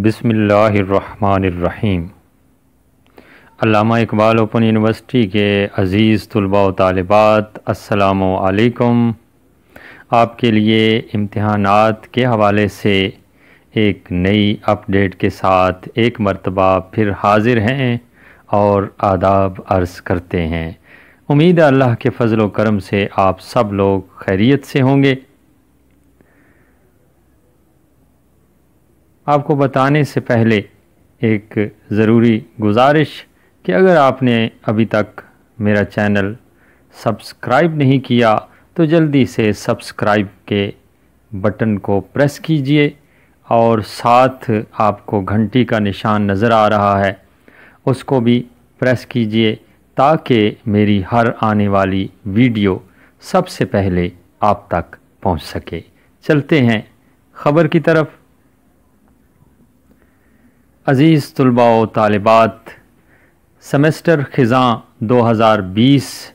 بسم اللہ الرحمن الرحیم۔ علامہ اقبال اوپن یونیورسٹی کے عزیز طلباء و طالبات، السلام علیکم۔ آپ کے لیے امتحانات کے حوالے سے ایک نئی اپڈیٹ کے ساتھ ایک مرتبہ پھر حاضر ہیں اور آداب عرض کرتے ہیں۔ امید ہے اللہ کے فضل و کرم سے آپ سب لوگ خیریت سے ہوں گے۔ آپ کو بتانے سے پہلے ایک ضروری گزارش کہ اگر آپ نے ابھی تک میرا چینل سبسکرائب نہیں کیا تو جلدی سے سبسکرائب کے بٹن کو پریس کیجئے اور ساتھ آپ کو گھنٹی کا نشان نظر آ رہا ہے، اس کو بھی پریس کیجئے تاکہ میری ہر آنے والی ویڈیو سب سے پہلے آپ تک پہنچ سکے۔ چلتے ہیں خبر کی طرف۔ عزیز طلباء و طالبات، سیمسٹر خزاں 2020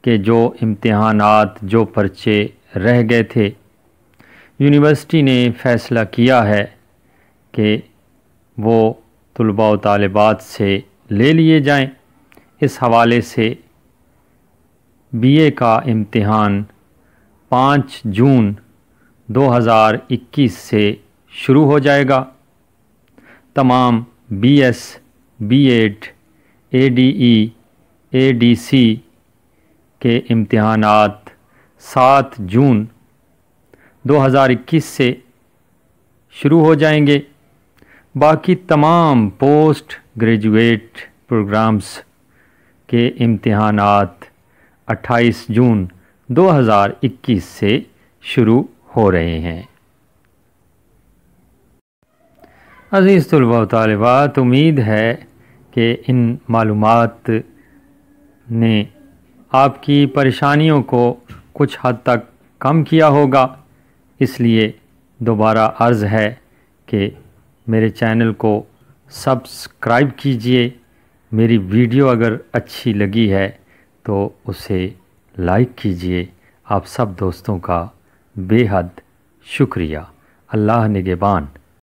کے جو امتحانات، جو پرچے رہ گئے تھے، یونیورسٹی نے فیصلہ کیا ہے کہ وہ طلباء و طالبات سے لے لیے جائیں۔ اس حوالے سے بی اے کا امتحان 5 جون 2021 سے شروع ہو جائے گا۔ تمام B S, B Ed, A D E, A D C کے امتحانات 7 جون 2021 سے شروع ہو جائیں گے۔ باقی تمام پوسٹ گریجویٹ پروگرامز کے امتحانات 28 جون 2021 سے شروع ہو رہے ہیں۔ عزیز طلباء و طالبات، امید ہے کہ ان معلومات نے آپ کی پریشانیوں کو کچھ حد تک کم کیا ہوگا۔ اس لیے دوبارہ عرض ہے کہ میرے چینل کو سبسکرائب کیجئے۔ میری ویڈیو اگر اچھی لگی ہے تو اسے لائک کیجئے۔ آپ سب دوستوں کا بے حد شکریہ۔ اللہ نگہبان۔